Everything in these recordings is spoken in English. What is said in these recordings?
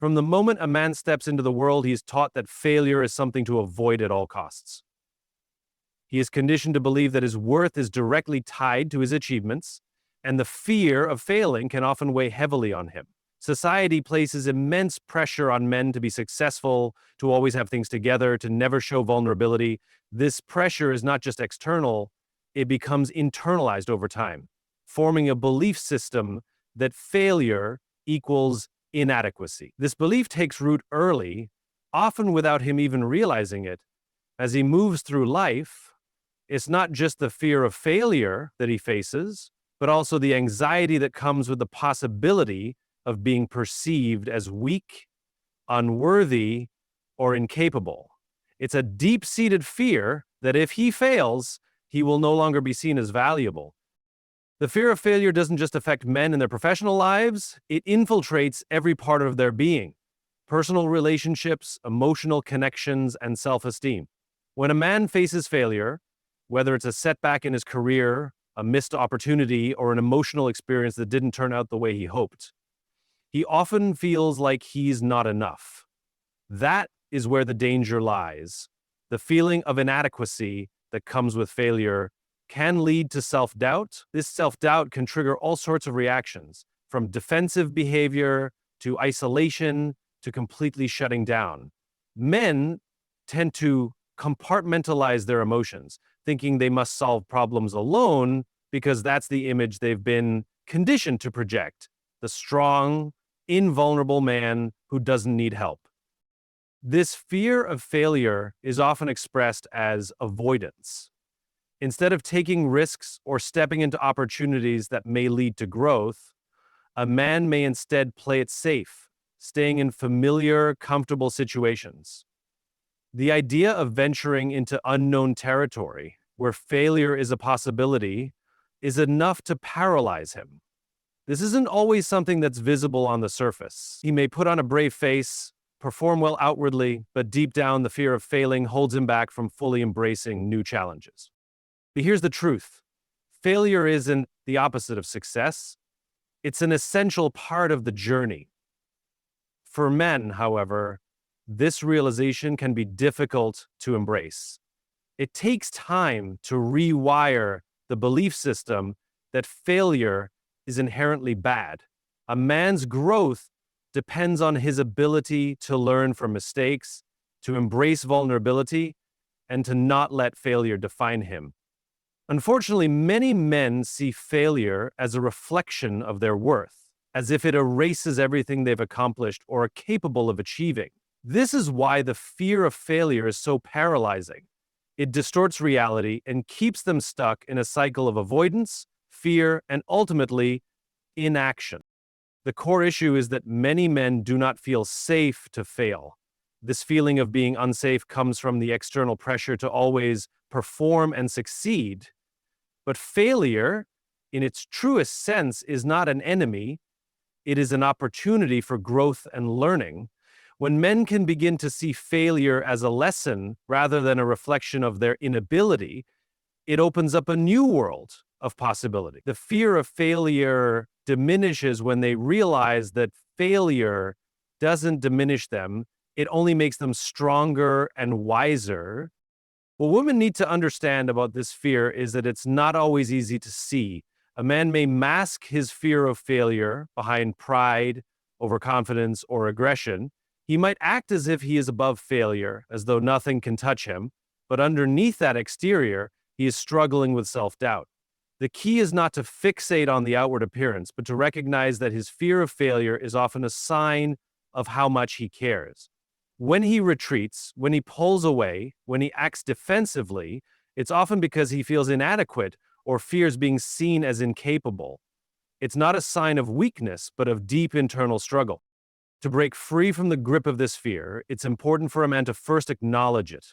From the moment a man steps into the world, he is taught that failure is something to avoid at all costs. He is conditioned to believe that his worth is directly tied to his achievements, and the fear of failing can often weigh heavily on him. Society places immense pressure on men to be successful, to always have things together, to never show vulnerability. This pressure is not just external, it becomes internalized over time, forming a belief system that failure equals inadequacy. This belief takes root early, often without him even realizing it. As he moves through life, it's not just the fear of failure that he faces, but also the anxiety that comes with the possibility of being perceived as weak, unworthy, or incapable. It's a deep-seated fear that if he fails, he will no longer be seen as valuable. The fear of failure doesn't just affect men in their professional lives, it infiltrates every part of their being: personal relationships, emotional connections, and self-esteem. When a man faces failure, whether it's a setback in his career, a missed opportunity, or an emotional experience that didn't turn out the way he hoped, he often feels like he's not enough. That is where the danger lies. The feeling of inadequacy that comes with failure can lead to self-doubt. This self-doubt can trigger all sorts of reactions, from defensive behavior to isolation to completely shutting down. Men tend to compartmentalize their emotions, thinking they must solve problems alone because that's the image they've been conditioned to project: the strong, invulnerable man who doesn't need help. This fear of failure is often expressed as avoidance. Instead of taking risks or stepping into opportunities that may lead to growth, a man may instead play it safe, staying in familiar, comfortable situations. The idea of venturing into unknown territory, where failure is a possibility, is enough to paralyze him. This isn't always something that's visible on the surface. He may put on a brave face, perform well outwardly, but deep down the fear of failing holds him back from fully embracing new challenges. But here's the truth. Failure isn't the opposite of success. It's an essential part of the journey. For men, however, this realization can be difficult to embrace. It takes time to rewire the belief system that failure is inherently bad. A man's growth depends on his ability to learn from mistakes, to embrace vulnerability, and to not let failure define him. Unfortunately, many men see failure as a reflection of their worth, as if it erases everything they've accomplished or are capable of achieving. This is why the fear of failure is so paralyzing. It distorts reality and keeps them stuck in a cycle of avoidance, fear, and ultimately, inaction. The core issue is that many men do not feel safe to fail. This feeling of being unsafe comes from the external pressure to always perform and succeed. But failure, in its truest sense, is not an enemy. It is an opportunity for growth and learning. When men can begin to see failure as a lesson rather than a reflection of their inability, it opens up a new world of possibility. The fear of failure diminishes when they realize that failure doesn't diminish them, it only makes them stronger and wiser. What women need to understand about this fear is that it's not always easy to see. A man may mask his fear of failure behind pride, overconfidence, or aggression. He might act as if he is above failure, as though nothing can touch him, but underneath that exterior, he is struggling with self-doubt. The key is not to fixate on the outward appearance, but to recognize that his fear of failure is often a sign of how much he cares. When he retreats, when he pulls away, when he acts defensively, it's often because he feels inadequate or fears being seen as incapable. It's not a sign of weakness, but of deep internal struggle. To break free from the grip of this fear, it's important for a man to first acknowledge it.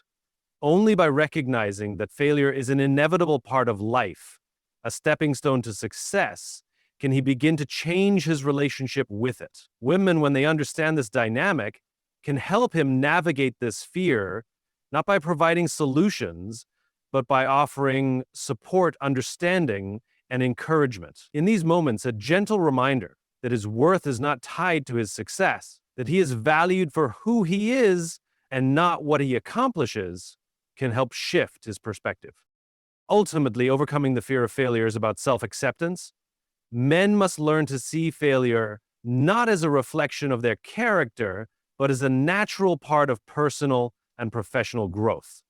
Only by recognizing that failure is an inevitable part of life, a stepping stone to success, can he begin to change his relationship with it. Women, when they understand this dynamic, can help him navigate this fear, not by providing solutions, but by offering support, understanding, and encouragement. In these moments, a gentle reminder that his worth is not tied to his success, that he is valued for who he is and not what he accomplishes, can help shift his perspective. Ultimately, overcoming the fear of failure is about self-acceptance. Men must learn to see failure not as a reflection of their character, but as a natural part of personal and professional growth.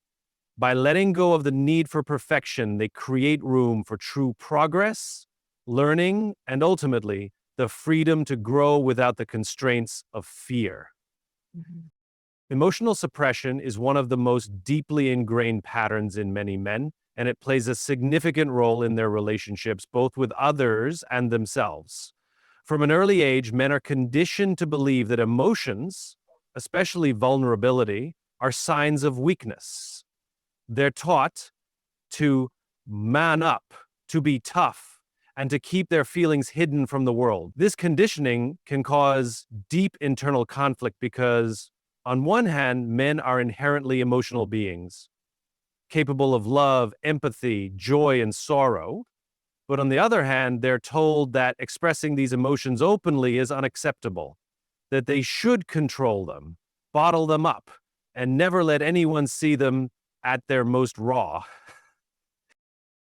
By letting go of the need for perfection, they create room for true progress, learning, and ultimately, the freedom to grow without the constraints of fear. Mhm. Emotional suppression is one of the most deeply ingrained patterns in many men, and it plays a significant role in their relationships, both with others and themselves. From an early age, men are conditioned to believe that emotions, especially vulnerability, are signs of weakness. They're taught to man up, to be tough, and to keep their feelings hidden from the world. This conditioning can cause deep internal conflict because, on one hand, men are inherently emotional beings, capable of love, empathy, joy, and sorrow. But on the other hand, they're told that expressing these emotions openly is unacceptable, that they should control them, bottle them up, and never let anyone see them at their most raw.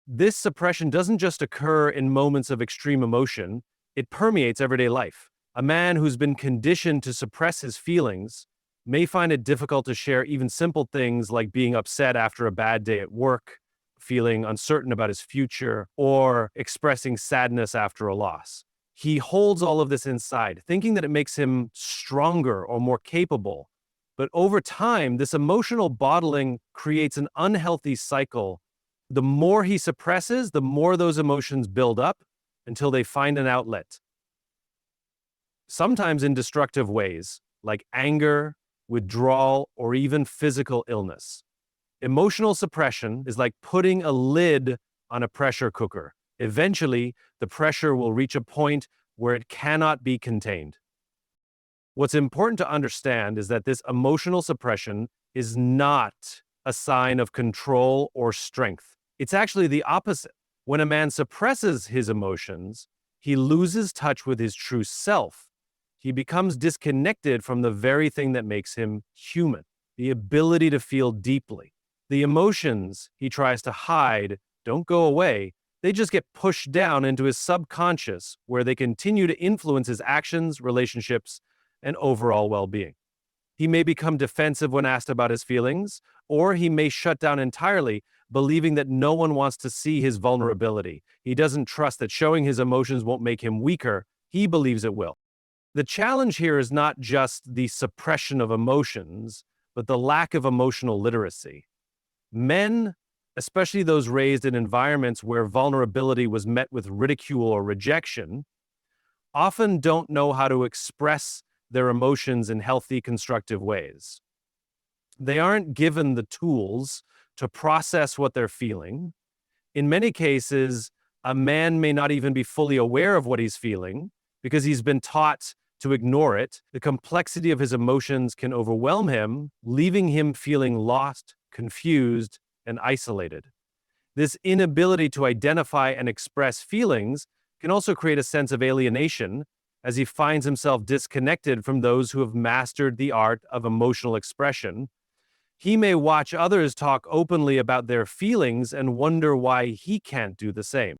This suppression doesn't just occur in moments of extreme emotion, it permeates everyday life. A man who's been conditioned to suppress his feelings may find it difficult to share even simple things like being upset after a bad day at work, feeling uncertain about his future, or expressing sadness after a loss. He holds all of this inside, thinking that it makes him stronger or more capable. But over time, this emotional bottling creates an unhealthy cycle. The more he suppresses, the more those emotions build up until they find an outlet, sometimes in destructive ways, like anger, withdrawal, or even physical illness. Emotional suppression is like putting a lid on a pressure cooker. Eventually, the pressure will reach a point where it cannot be contained. What's important to understand is that this emotional suppression is not a sign of control or strength. It's actually the opposite. When a man suppresses his emotions, he loses touch with his true self. He becomes disconnected from the very thing that makes him human, the ability to feel deeply. The emotions he tries to hide don't go away. They just get pushed down into his subconscious, where they continue to influence his actions, relationships, and overall well-being. He may become defensive when asked about his feelings, or he may shut down entirely, believing that no one wants to see his vulnerability. He doesn't trust that showing his emotions won't make him weaker. He believes it will. The challenge here is not just the suppression of emotions, but the lack of emotional literacy. Men, especially those raised in environments where vulnerability was met with ridicule or rejection, often don't know how to express their emotions in healthy, constructive ways. They aren't given the tools to process what they're feeling. In many cases, a man may not even be fully aware of what he's feeling because he's been taught to ignore it. The complexity of his emotions can overwhelm him, leaving him feeling lost, confused, and isolated. This inability to identify and express feelings can also create a sense of alienation as he finds himself disconnected from those who have mastered the art of emotional expression. He may watch others talk openly about their feelings and wonder why he can't do the same.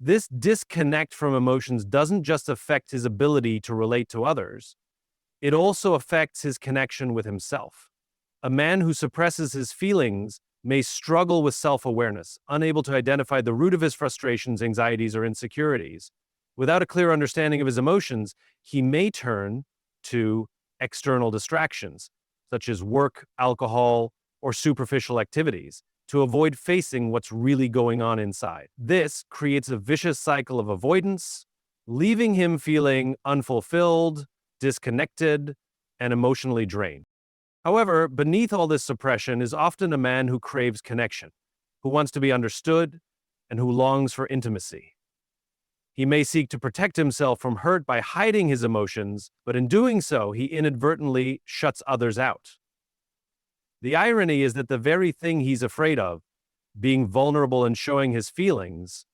This disconnect from emotions doesn't just affect his ability to relate to others, it also affects his connection with himself. A man who suppresses his feelings may struggle with self-awareness, unable to identify the root of his frustrations, anxieties, or insecurities. Without a clear understanding of his emotions, he may turn to external distractions, such as work, alcohol, or superficial activities, to avoid facing what's really going on inside. This creates a vicious cycle of avoidance, leaving him feeling unfulfilled, disconnected, and emotionally drained. However, beneath all this suppression is often a man who craves connection, who wants to be understood, and who longs for intimacy. He may seek to protect himself from hurt by hiding his emotions, but in doing so, he inadvertently shuts others out. The irony is that the very thing he's afraid of, being vulnerable and showing his feelings,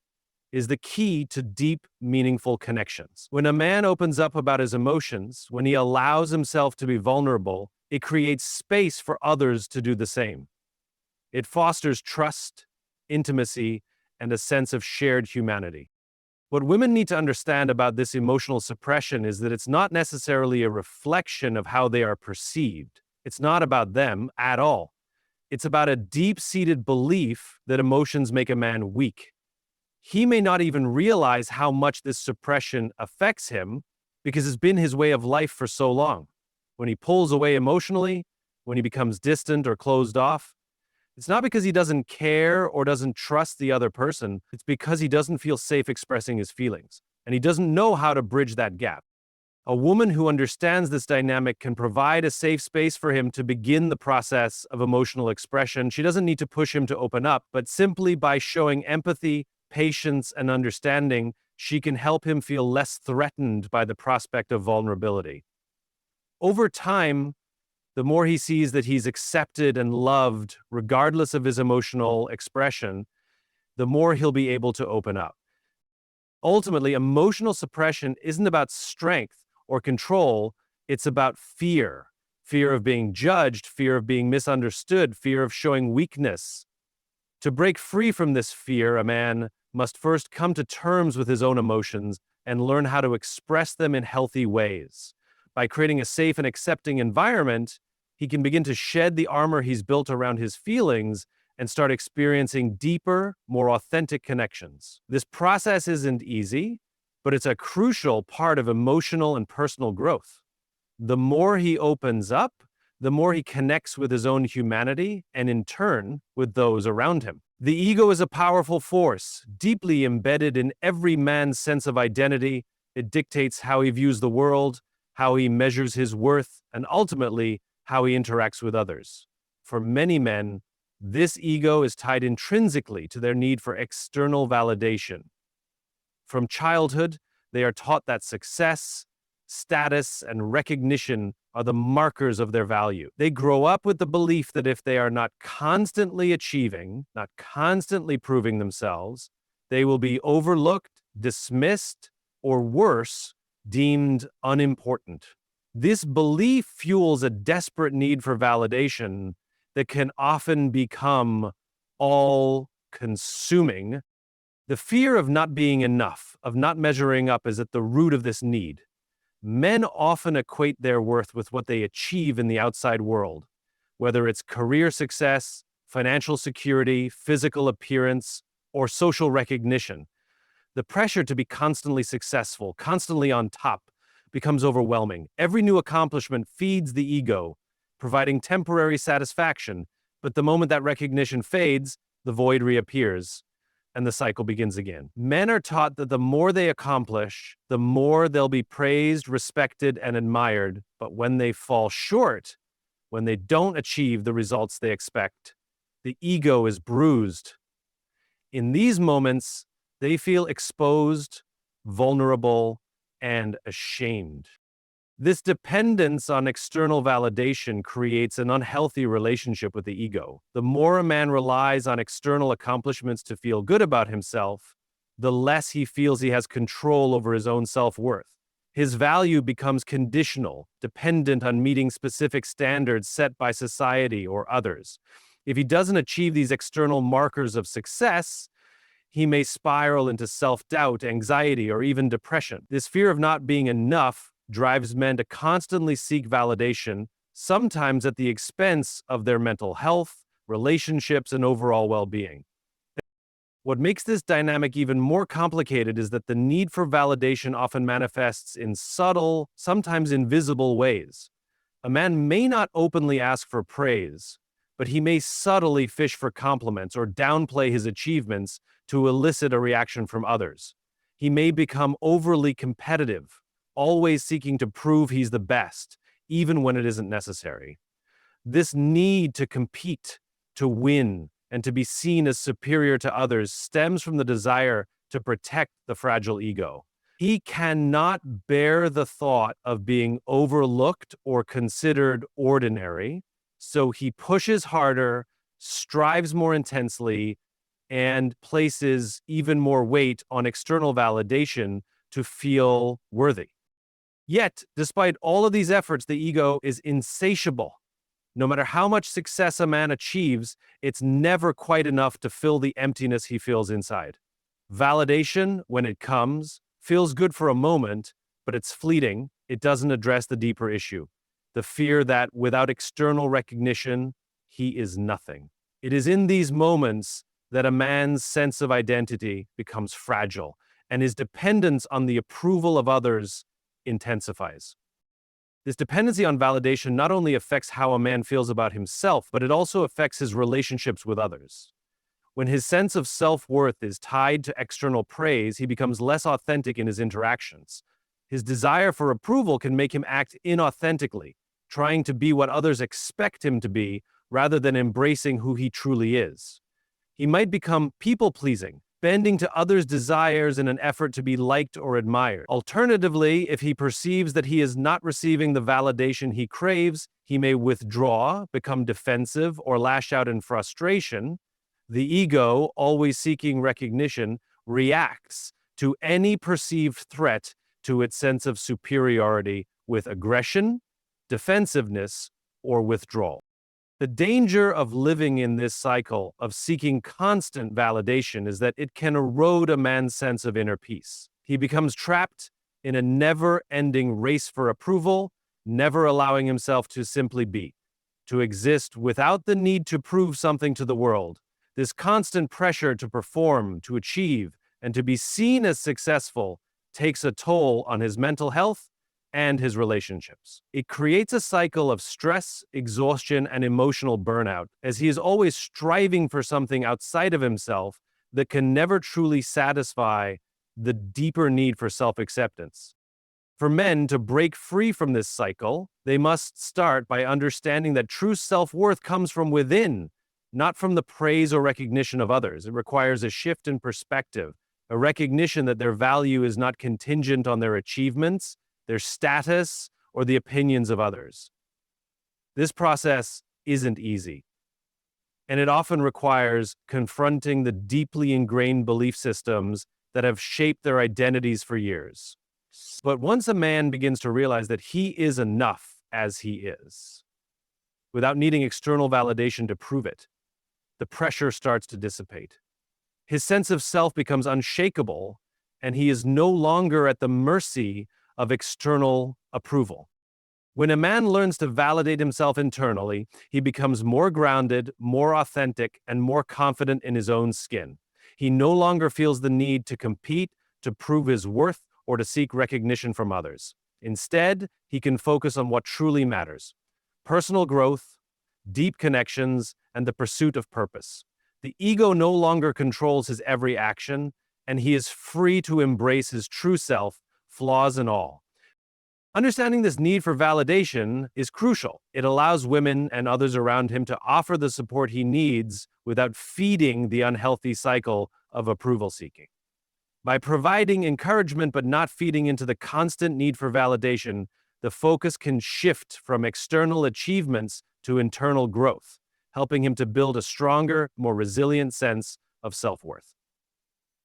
is the key to deep, meaningful connections. When a man opens up about his emotions, when he allows himself to be vulnerable, it creates space for others to do the same. It fosters trust, intimacy, and a sense of shared humanity. What women need to understand about this emotional suppression is that it's not necessarily a reflection of how they are perceived. It's not about them at all. It's about a deep-seated belief that emotions make a man weak. He may not even realize how much this suppression affects him because it's been his way of life for so long. When he pulls away emotionally, when he becomes distant or closed off, it's not because he doesn't care or doesn't trust the other person. It's because he doesn't feel safe expressing his feelings, and he doesn't know how to bridge that gap. A woman who understands this dynamic can provide a safe space for him to begin the process of emotional expression. She doesn't need to push him to open up, but simply by showing empathy, patience, and understanding, she can help him feel less threatened by the prospect of vulnerability. Over time, the more he sees that he's accepted and loved, regardless of his emotional expression, the more he'll be able to open up. Ultimately, emotional suppression isn't about strength or control, it's about fear. Fear of being judged, fear of being misunderstood, fear of showing weakness. To break free from this fear, a man must first come to terms with his own emotions and learn how to express them in healthy ways. By creating a safe and accepting environment, he can begin to shed the armor he's built around his feelings and start experiencing deeper, more authentic connections. This process isn't easy, but it's a crucial part of emotional and personal growth. The more he opens up, the more he connects with his own humanity and, in turn, with those around him. The ego is a powerful force, deeply embedded in every man's sense of identity. It dictates how he views the world, how he measures his worth, and ultimately, how he interacts with others. For many men, this ego is tied intrinsically to their need for external validation. From childhood, they are taught that success, status, and recognition are the markers of their value. They grow up with the belief that if they are not constantly achieving, not constantly proving themselves, they will be overlooked, dismissed, or worse, deemed unimportant. This belief fuels a desperate need for validation that can often become all-consuming. The fear of not being enough, of not measuring up, is at the root of this need. Men often equate their worth with what they achieve in the outside world, whether it's career success, financial security, physical appearance, or social recognition. The pressure to be constantly successful, constantly on top, becomes overwhelming. Every new accomplishment feeds the ego, providing temporary satisfaction, but the moment that recognition fades, the void reappears, and the cycle begins again. Men are taught that the more they accomplish, the more they'll be praised, respected, and admired, but when they fall short, when they don't achieve the results they expect, the ego is bruised. In these moments, they feel exposed, vulnerable, and ashamed. This dependence on external validation creates an unhealthy relationship with the ego. The more a man relies on external accomplishments to feel good about himself, the less he feels he has control over his own self-worth. His value becomes conditional, dependent on meeting specific standards set by society or others. If he doesn't achieve these external markers of success, he may spiral into self-doubt, anxiety, or even depression. This fear of not being enough drives men to constantly seek validation, sometimes at the expense of their mental health, relationships, and overall well-being. What makes this dynamic even more complicated is that the need for validation often manifests in subtle, sometimes invisible ways. A man may not openly ask for praise, but he may subtly fish for compliments or downplay his achievements to elicit a reaction from others. He may become overly competitive, always seeking to prove he's the best, even when it isn't necessary. This need to compete, to win, and to be seen as superior to others stems from the desire to protect the fragile ego. He cannot bear the thought of being overlooked or considered ordinary, so he pushes harder, strives more intensely, and places even more weight on external validation to feel worthy. Yet, despite all of these efforts, the ego is insatiable. No matter how much success a man achieves, it's never quite enough to fill the emptiness he feels inside. Validation, when it comes, feels good for a moment, but it's fleeting. It doesn't address the deeper issue, the fear that without external recognition, he is nothing. It is in these moments that a man's sense of identity becomes fragile, and his dependence on the approval of others intensifies. This dependency on validation not only affects how a man feels about himself, but it also affects his relationships with others. When his sense of self-worth is tied to external praise, he becomes less authentic in his interactions. His desire for approval can make him act inauthentically, trying to be what others expect him to be rather than embracing who he truly is. He might become people-pleasing, bending to others' desires in an effort to be liked or admired. Alternatively, if he perceives that he is not receiving the validation he craves, he may withdraw, become defensive, or lash out in frustration. The ego, always seeking recognition, reacts to any perceived threat to its sense of superiority with aggression, defensiveness, or withdrawal. The danger of living in this cycle of seeking constant validation is that it can erode a man's sense of inner peace. He becomes trapped in a never-ending race for approval, never allowing himself to simply be, to exist without the need to prove something to the world. This constant pressure to perform, to achieve, and to be seen as successful takes a toll on his mental health and his relationships. It creates a cycle of stress, exhaustion, and emotional burnout, as he is always striving for something outside of himself that can never truly satisfy the deeper need for self-acceptance. For men to break free from this cycle, they must start by understanding that true self-worth comes from within, not from the praise or recognition of others. It requires a shift in perspective, a recognition that their value is not contingent on their achievements, their status, or the opinions of others. This process isn't easy, and it often requires confronting the deeply ingrained belief systems that have shaped their identities for years. But once a man begins to realize that he is enough as he is, without needing external validation to prove it, the pressure starts to dissipate. His sense of self becomes unshakable, and he is no longer at the mercy of external approval. When a man learns to validate himself internally, he becomes more grounded, more authentic, and more confident in his own skin. He no longer feels the need to compete, to prove his worth, or to seek recognition from others. Instead, he can focus on what truly matters: personal growth, deep connections, and the pursuit of purpose. The ego no longer controls his every action, and he is free to embrace his true self, flaws and all. Understanding this need for validation is crucial. It allows women and others around him to offer the support he needs without feeding the unhealthy cycle of approval seeking. By providing encouragement but not feeding into the constant need for validation, the focus can shift from external achievements to internal growth, helping him to build a stronger, more resilient sense of self-worth.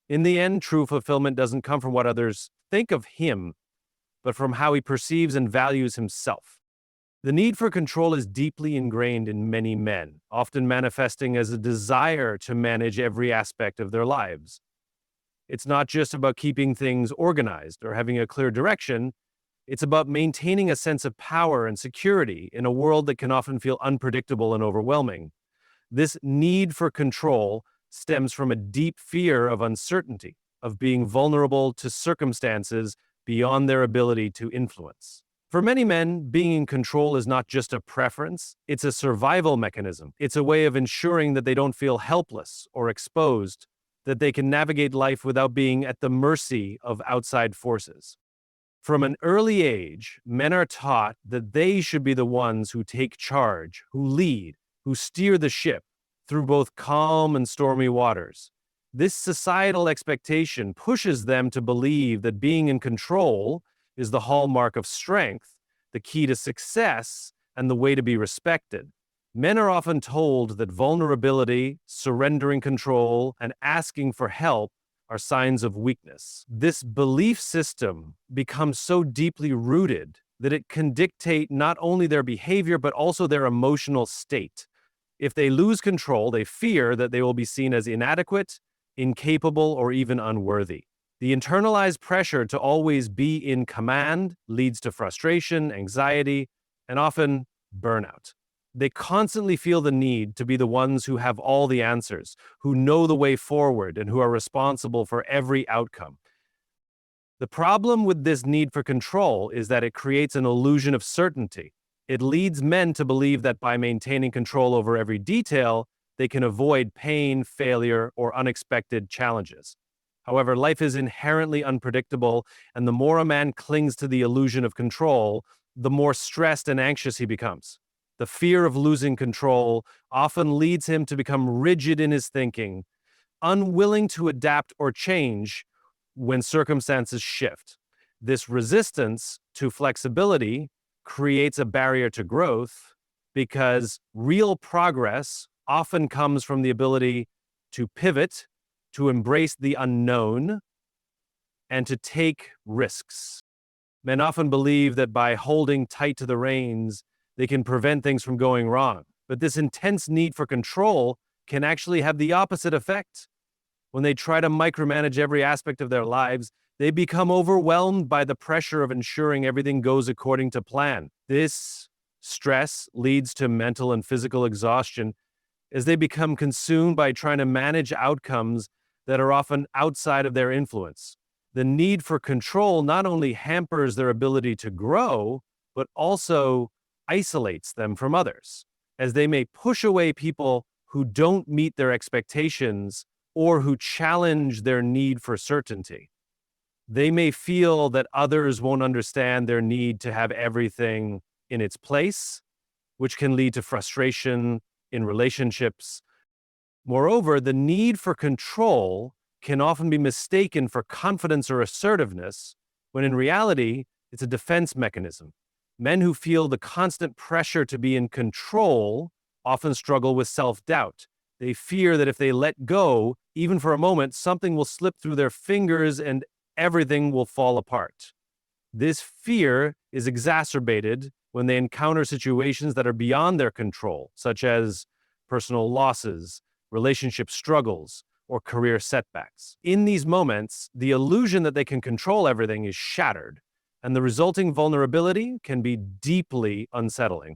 In the end, true fulfillment doesn't come from what others think of him, but from how he perceives and values himself. The need for control is deeply ingrained in many men, often manifesting as a desire to manage every aspect of their lives. It's not just about keeping things organized or having a clear direction. It's about maintaining a sense of power and security in a world that can often feel unpredictable and overwhelming. This need for control stems from a deep fear of uncertainty, of being vulnerable to circumstances beyond their ability to influence. For many men, being in control is not just a preference, it's a survival mechanism. It's a way of ensuring that they don't feel helpless or exposed, that they can navigate life without being at the mercy of outside forces. From an early age, men are taught that they should be the ones who take charge, who lead, who steer the ship through both calm and stormy waters. This societal expectation pushes them to believe that being in control is the hallmark of strength, the key to success, and the way to be respected. Men are often told that vulnerability, surrendering control, and asking for help are signs of weakness. This belief system becomes so deeply rooted that it can dictate not only their behavior but also their emotional state. If they lose control, they fear that they will be seen as inadequate, incapable, or even unworthy. The internalized pressure to always be in command leads to frustration, anxiety, and often burnout. They constantly feel the need to be the ones who have all the answers, who know the way forward, and who are responsible for every outcome. The problem with this need for control is that it creates an illusion of certainty. It leads men to believe that by maintaining control over every detail, they can avoid pain, failure, or unexpected challenges. However, life is inherently unpredictable, and the more a man clings to the illusion of control, the more stressed and anxious he becomes. The fear of losing control often leads him to become rigid in his thinking, unwilling to adapt or change when circumstances shift. This resistance to flexibility creates a barrier to growth because real progress often comes from the ability to pivot, to embrace the unknown, and to take risks. Men often believe that by holding tight to the reins, they can prevent things from going wrong. But this intense need for control can actually have the opposite effect. When they try to micromanage every aspect of their lives, they become overwhelmed by the pressure of ensuring everything goes according to plan. This stress leads to mental and physical exhaustion as they become consumed by trying to manage outcomes that are often outside of their influence. The need for control not only hampers their ability to grow, but also isolates them from others, as they may push away people who don't meet their expectations or who challenge their need for certainty. They may feel that others won't understand their need to have everything in its place, which can lead to frustration in relationships. Moreover, the need for control can often be mistaken for confidence or assertiveness, when in reality, it's a defense mechanism. Men who feel the constant pressure to be in control often struggle with self-doubt. They fear that if they let go, even for a moment, something will slip through their fingers and everything will fall apart. This fear is exacerbated when they encounter situations that are beyond their control, such as personal losses, relationship struggles, or career setbacks. In these moments, the illusion that they can control everything is shattered, and the resulting vulnerability can be deeply unsettling.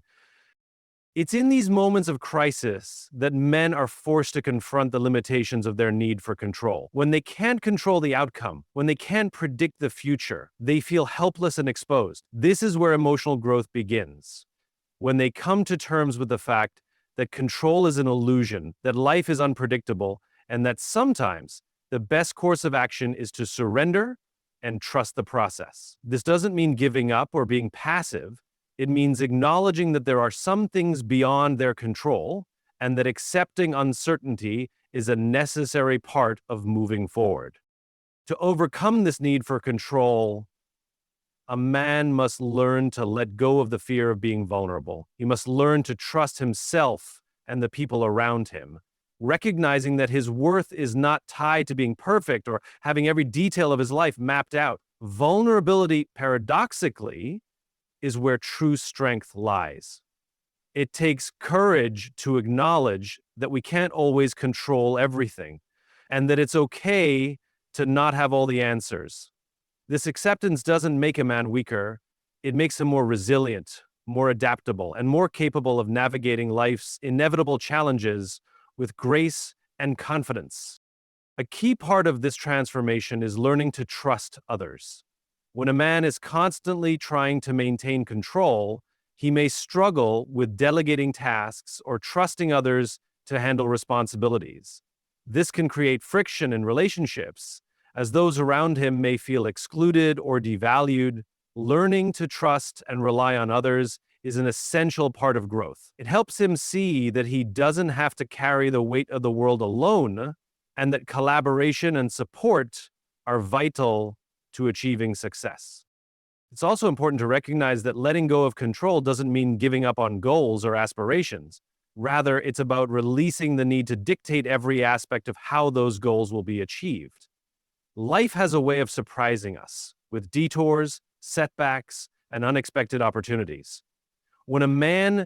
It's in these moments of crisis that men are forced to confront the limitations of their need for control. When they can't control the outcome, when they can't predict the future, they feel helpless and exposed. This is where emotional growth begins. When they come to terms with the fact that control is an illusion, that life is unpredictable, and that sometimes the best course of action is to surrender and trust the process. This doesn't mean giving up or being passive. It means acknowledging that there are some things beyond their control and that accepting uncertainty is a necessary part of moving forward. To overcome this need for control, a man must learn to let go of the fear of being vulnerable. He must learn to trust himself and the people around him, recognizing that his worth is not tied to being perfect or having every detail of his life mapped out. Vulnerability, paradoxically, is where true strength lies. It takes courage to acknowledge that we can't always control everything, and that it's okay to not have all the answers. This acceptance doesn't make a man weaker, it makes him more resilient, more adaptable, and more capable of navigating life's inevitable challenges with grace and confidence. A key part of this transformation is learning to trust others. When a man is constantly trying to maintain control, he may struggle with delegating tasks or trusting others to handle responsibilities. This can create friction in relationships, as those around him may feel excluded or devalued. Learning to trust and rely on others is an essential part of growth. It helps him see that he doesn't have to carry the weight of the world alone, and that collaboration and support are vital to achieving success. It's also important to recognize that letting go of control doesn't mean giving up on goals or aspirations. Rather, it's about releasing the need to dictate every aspect of how those goals will be achieved. Life has a way of surprising us with detours, setbacks, and unexpected opportunities. When a man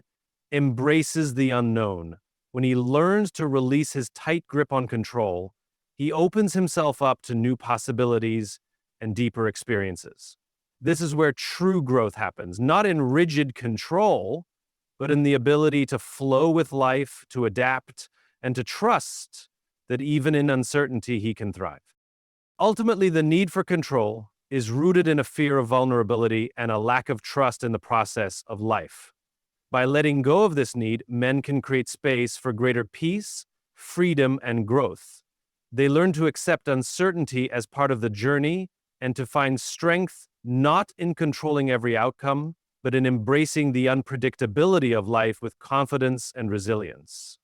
embraces the unknown, when he learns to release his tight grip on control, he opens himself up to new possibilities and deeper experiences. This is where true growth happens, not in rigid control, but in the ability to flow with life, to adapt, and to trust that even in uncertainty, he can thrive. Ultimately, the need for control is rooted in a fear of vulnerability and a lack of trust in the process of life. By letting go of this need, men can create space for greater peace, freedom, and growth. They learn to accept uncertainty as part of the journey and to find strength not in controlling every outcome, but in embracing the unpredictability of life with confidence and resilience.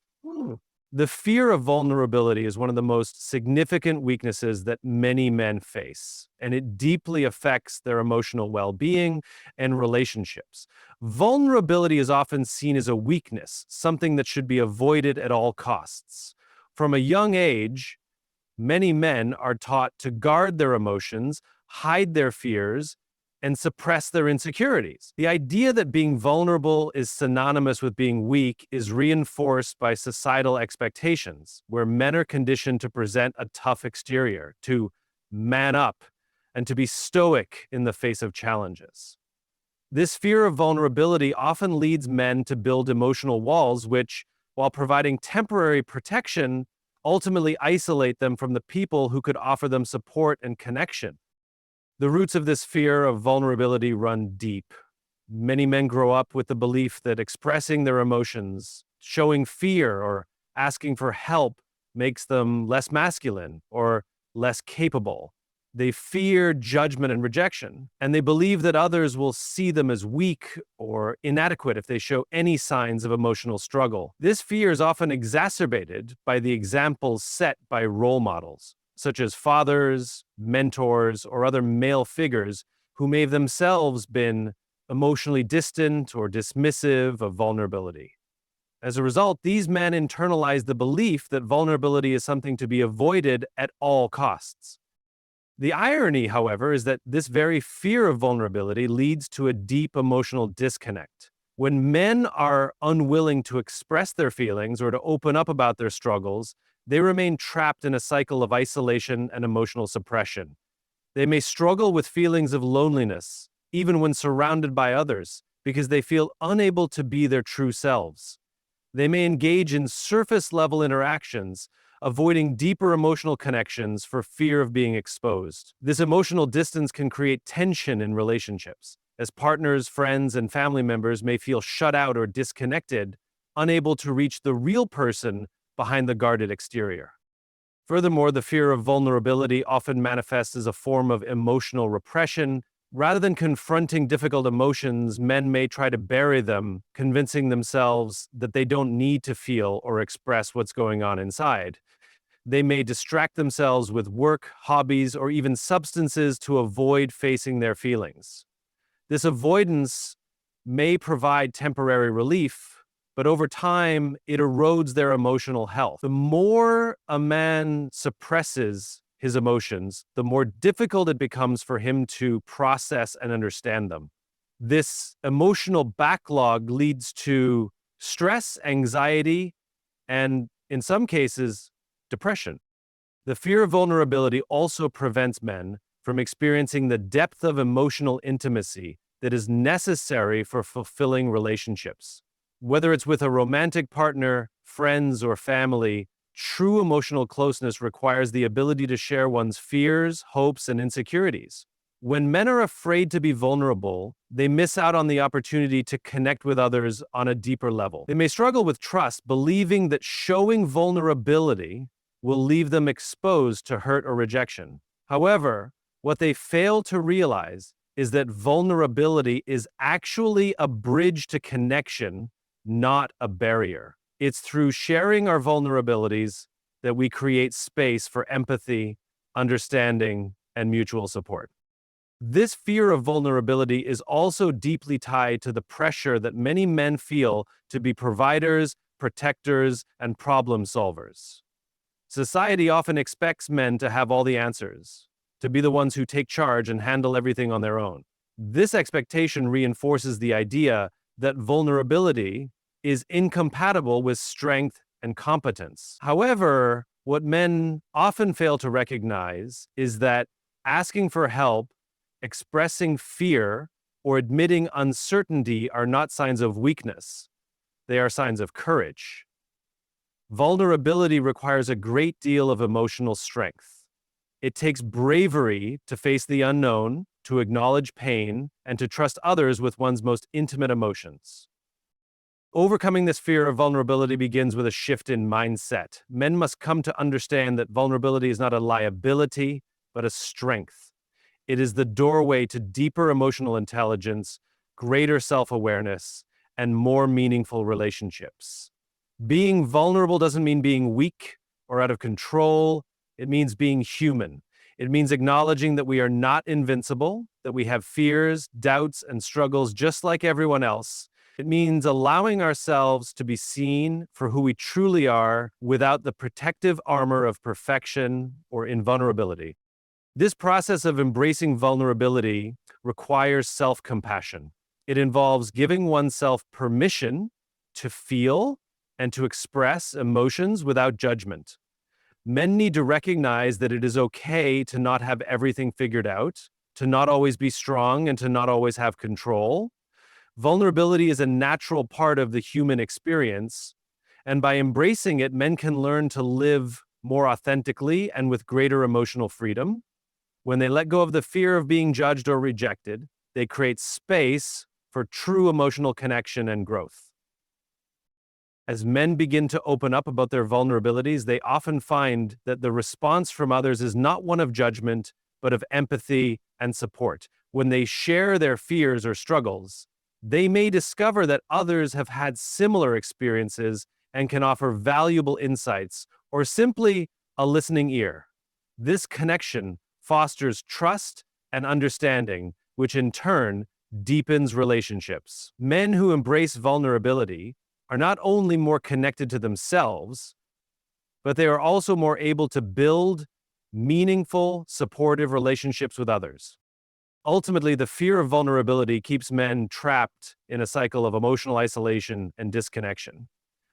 The fear of vulnerability is one of the most significant weaknesses that many men face, and it deeply affects their emotional well-being and relationships. Vulnerability is often seen as a weakness, something that should be avoided at all costs. From a young age, many men are taught to guard their emotions, hide their fears, and suppress their insecurities. The idea that being vulnerable is synonymous with being weak is reinforced by societal expectations, where men are conditioned to present a tough exterior, to man up, and to be stoic in the face of challenges. This fear of vulnerability often leads men to build emotional walls which, while providing temporary protection, ultimately isolate them from the people who could offer them support and connection. The roots of this fear of vulnerability run deep. Many men grow up with the belief that expressing their emotions, showing fear, or asking for help makes them less masculine or less capable. They fear judgment and rejection, and they believe that others will see them as weak or inadequate if they show any signs of emotional struggle. This fear is often exacerbated by the examples set by role models, such as fathers, mentors, or other male figures who may have themselves been emotionally distant or dismissive of vulnerability. As a result, these men internalize the belief that vulnerability is something to be avoided at all costs. The irony, however, is that this very fear of vulnerability leads to a deep emotional disconnect. When men are unwilling to express their feelings or to open up about their struggles, they remain trapped in a cycle of isolation and emotional suppression. They may struggle with feelings of loneliness, even when surrounded by others, because they feel unable to be their true selves. They may engage in surface-level interactions, avoiding deeper emotional connections for fear of being exposed. This emotional distance can create tension in relationships, as partners, friends, and family members may feel shut out or disconnected, unable to reach the real person behind the guarded exterior. Furthermore, the fear of vulnerability often manifests as a form of emotional repression. Rather than confronting difficult emotions, men may try to bury them, convincing themselves that they don't need to feel or express what's going on inside. They may distract themselves with work, hobbies, or even substances to avoid facing their feelings. This avoidance may provide temporary relief, but over time, it erodes their emotional health. The more a man suppresses his emotions, the more difficult it becomes for him to process and understand them. This emotional backlog leads to stress, anxiety, and in some cases, depression. The fear of vulnerability also prevents men from experiencing the depth of emotional intimacy that is necessary for fulfilling relationships. Whether it's with a romantic partner, friends, or family, true emotional closeness requires the ability to share one's fears, hopes, and insecurities. When men are afraid to be vulnerable, they miss out on the opportunity to connect with others on a deeper level. They may struggle with trust, believing that showing vulnerability will leave them exposed to hurt or rejection. However, what they fail to realize is that vulnerability is actually a bridge to connection, not a barrier. It's through sharing our vulnerabilities that we create space for empathy, understanding, and mutual support. This fear of vulnerability is also deeply tied to the pressure that many men feel to be providers, protectors, and problem solvers. Society often expects men to have all the answers, to be the ones who take charge and handle everything on their own. This expectation reinforces the idea that vulnerability is incompatible with strength and competence. However, what men often fail to recognize is that asking for help, expressing fear, or admitting uncertainty are not signs of weakness. They are signs of courage. Vulnerability requires a great deal of emotional strength. It takes bravery to face the unknown, to acknowledge pain, and to trust others with one's most intimate emotions. Overcoming this fear of vulnerability begins with a shift in mindset. Men must come to understand that vulnerability is not a liability, but a strength. It is the doorway to deeper emotional intelligence, greater self-awareness, and more meaningful relationships. Being vulnerable doesn't mean being weak or out of control. It means being human. It means acknowledging that we are not invincible, that we have fears, doubts, and struggles just like everyone else. It means allowing ourselves to be seen for who we truly are without the protective armor of perfection or invulnerability. This process of embracing vulnerability requires self-compassion. It involves giving oneself permission to feel and to express emotions without judgment. Men need to recognize that it is okay to not have everything figured out, to not always be strong, and to not always have control. Vulnerability is a natural part of the human experience, and by embracing it, men can learn to live more authentically and with greater emotional freedom. When they let go of the fear of being judged or rejected, they create space for true emotional connection and growth. As men begin to open up about their vulnerabilities, they often find that the response from others is not one of judgment, but of empathy and support. When they share their fears or struggles, they may discover that others have had similar experiences and can offer valuable insights or simply a listening ear. This connection fosters trust and understanding, which in turn deepens relationships. Men who embrace vulnerability are not only more connected to themselves, but they are also more able to build meaningful, supportive relationships with others. Ultimately, the fear of vulnerability keeps men trapped in a cycle of emotional isolation and disconnection.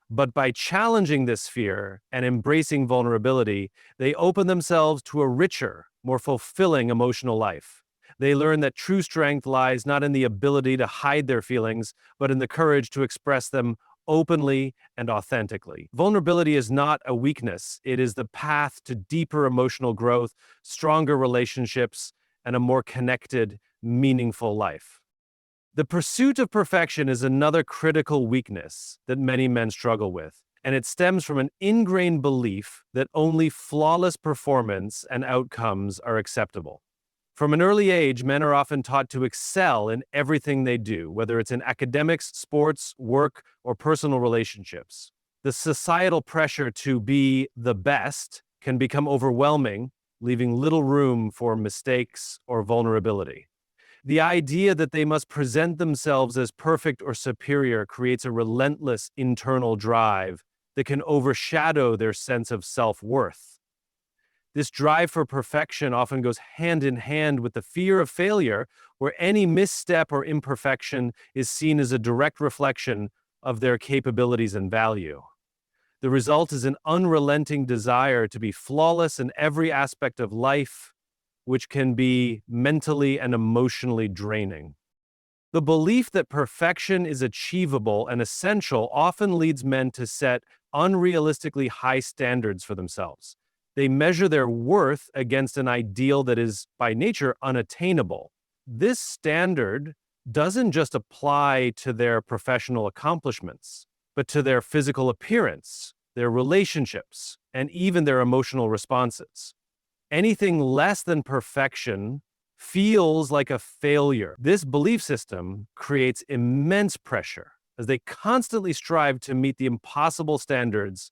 But by challenging this fear and embracing vulnerability, they open themselves to a richer, more fulfilling emotional life. They learn that true strength lies not in the ability to hide their feelings, but in the courage to express them openly and authentically. Vulnerability is not a weakness. It is the path to deeper emotional growth, stronger relationships, and a more connected, meaningful life. The pursuit of perfection is another critical weakness that many men struggle with, and it stems from an ingrained belief that only flawless performance and outcomes are acceptable. From an early age, men are often taught to excel in everything they do, whether it's in academics, sports, work, or personal relationships. The societal pressure to be the best can become overwhelming, leaving little room for mistakes or vulnerability. The idea that they must present themselves as perfect or superior creates a relentless internal drive that can overshadow their sense of self-worth. This drive for perfection often goes hand in hand with the fear of failure, where any misstep or imperfection is seen as a direct reflection of their capabilities and value. The result is an unrelenting desire to be flawless in every aspect of life, which can be mentally and emotionally draining. The belief that perfection is achievable and essential often leads men to set unrealistically high standards for themselves. They measure their worth against an ideal that is, by nature, unattainable. This standard doesn't just apply to their professional accomplishments, but to their physical appearance, their relationships, and even their emotional responses. Anything less than perfection feels like a failure. This belief system creates immense pressure as they constantly strive to meet the impossible standards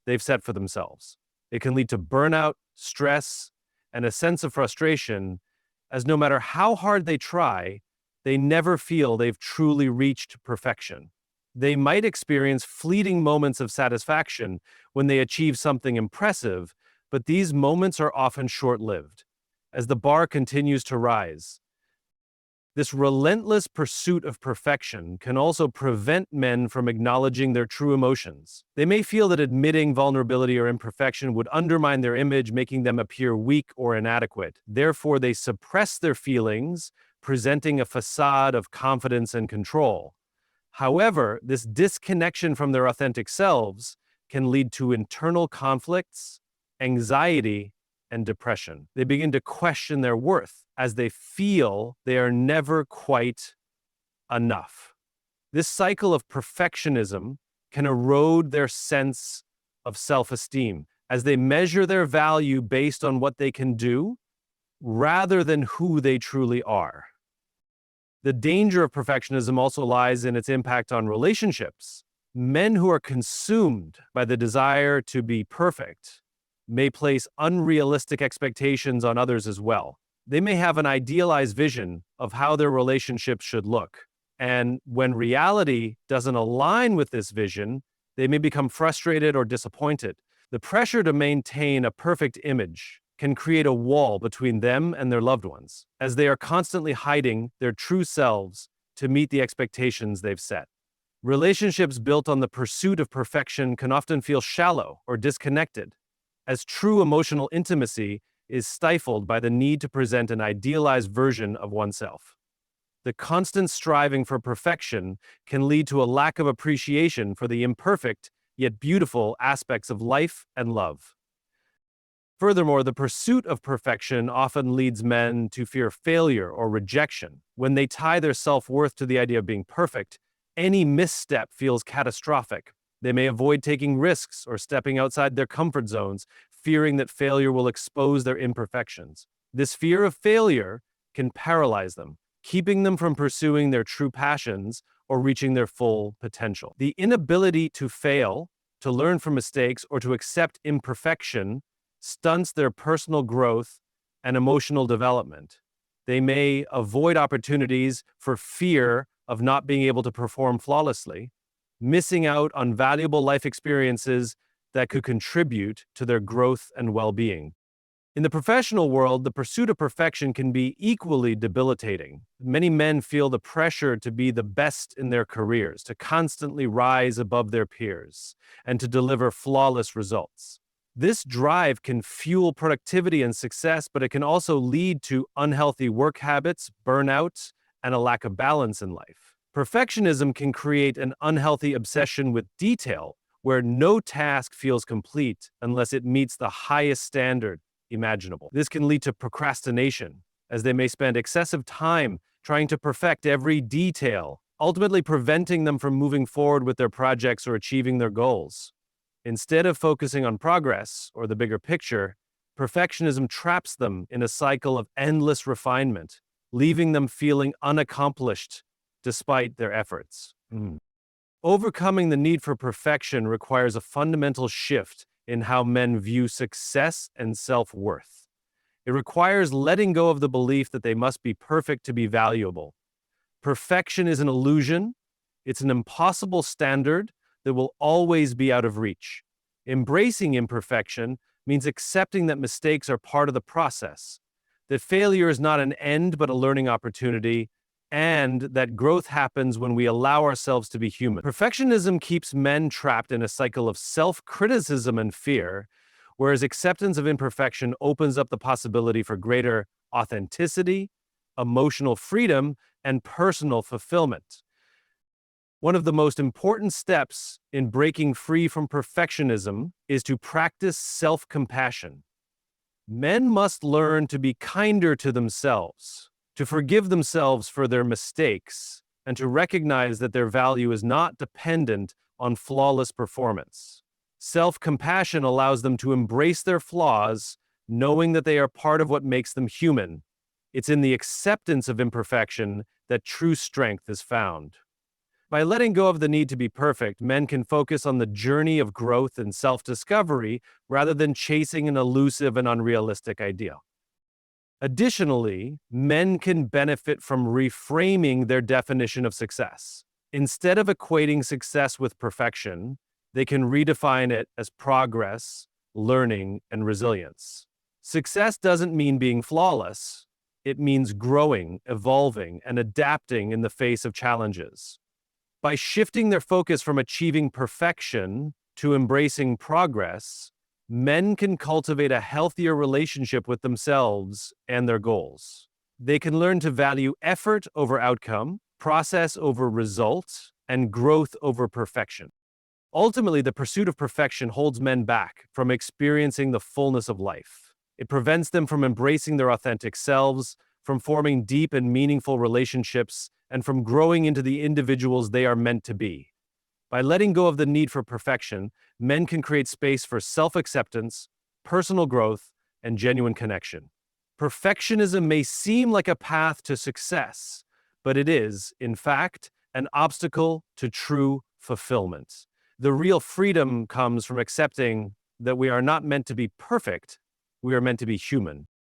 they've set for themselves. It can lead to burnout, stress, and a sense of frustration, as no matter how hard they try, they never feel they've truly reached perfection. They might experience fleeting moments of satisfaction when they achieve something impressive, but these moments are often short-lived. As the bar continues to rise, this relentless pursuit of perfection can also prevent men from acknowledging their true emotions. They may feel that admitting vulnerability or imperfection would undermine their image, making them appear weak or inadequate. Therefore, they suppress their feelings, presenting a facade of confidence and control. However, this disconnection from their authentic selves can lead to internal conflicts, anxiety, and depression. They begin to question their worth as they feel they are never quite enough. This cycle of perfectionism can erode their sense of self-esteem as they measure their value based on what they can do rather than who they truly are. The danger of perfectionism also lies in its impact on relationships. Men who are consumed by the desire to be perfect may place unrealistic expectations on others as well. They may have an idealized vision of how their relationship should look. And when reality doesn't align with this vision, they may become frustrated or disappointed. The pressure to maintain a perfect image can create a wall between them and their loved ones, as they are constantly hiding their true selves to meet the expectations they've set. Relationships built on the pursuit of perfection can often feel shallow or disconnected, as true emotional intimacy is stifled by the need to present an idealized version of oneself. The constant striving for perfection can lead to a lack of appreciation for the imperfect yet beautiful aspects of life and love. Furthermore, the pursuit of perfection often leads men to fear failure or rejection. When they tie their self-worth to the idea of being perfect, any misstep feels catastrophic. They may avoid taking risks or stepping outside their comfort zones, fearing that failure will expose their imperfections. This fear of failure can paralyze them, keeping them from pursuing their true passions or reaching their full potential. The inability to fail, to learn from mistakes, or to accept imperfection stunts their personal growth and emotional development. They may avoid opportunities for fear of not being able to perform flawlessly, missing out on valuable life experiences that could contribute to their growth and well-being. In the professional world, the pursuit of perfection can be equally debilitating. Many men feel the pressure to be the best in their careers, to constantly rise above their peers, and to deliver flawless results. This drive can fuel productivity and success, but it can also lead to unhealthy work habits, burnout, and a lack of balance in life. Perfectionism can create an unhealthy obsession with detail, where no task feels complete unless it meets the highest standard imaginable. This can lead to procrastination, as they may spend excessive time trying to perfect every detail, ultimately preventing them from moving forward with their projects or achieving their goals. Instead of focusing on progress or the bigger picture, perfectionism traps them in a cycle of endless refinement, leaving them feeling unaccomplished despite their efforts. Overcoming the need for perfection requires a fundamental shift in how men view success and self-worth. It requires letting go of the belief that they must be perfect to be valuable. Perfection is an illusion. It's an impossible standard that will always be out of reach. Embracing imperfection means accepting that mistakes are part of the process, that failure is not an end but a learning opportunity, and that growth happens when we allow ourselves to be human. Perfectionism keeps men trapped in a cycle of self-criticism and fear, whereas acceptance of imperfection opens up the possibility for greater authenticity, emotional freedom, and personal fulfillment. One of the most important steps in breaking free from perfectionism is to practice self-compassion. Men must learn to be kinder to themselves, to forgive themselves for their mistakes, and to recognize that their value is not dependent on flawless performance. Self-compassion allows them to embrace their flaws, knowing that they are part of what makes them human. It's in the acceptance of imperfection that true strength is found. By letting go of the need to be perfect, men can focus on the journey of growth and self-discovery rather than chasing an elusive and unrealistic ideal. Additionally, men can benefit from reframing their definition of success. Instead of equating success with perfection, they can redefine it as progress, learning, and resilience. Success doesn't mean being flawless. It means growing, evolving, and adapting in the face of challenges. By shifting their focus from achieving perfection to embracing progress, men can cultivate a healthier relationship with themselves and their goals. They can learn to value effort over outcome, process over result, and growth over perfection. Ultimately, the pursuit of perfection holds men back from experiencing the fullness of life. It prevents them from embracing their authentic selves, from forming deep and meaningful relationships, and from growing into the individuals they are meant to be. By letting go of the need for perfection, men can create space for self-acceptance, personal growth, and genuine connection. Perfectionism may seem like a path to success, but it is, in fact, an obstacle to true fulfillment. The real freedom comes from accepting that we are not meant to be perfect, we are meant to be human.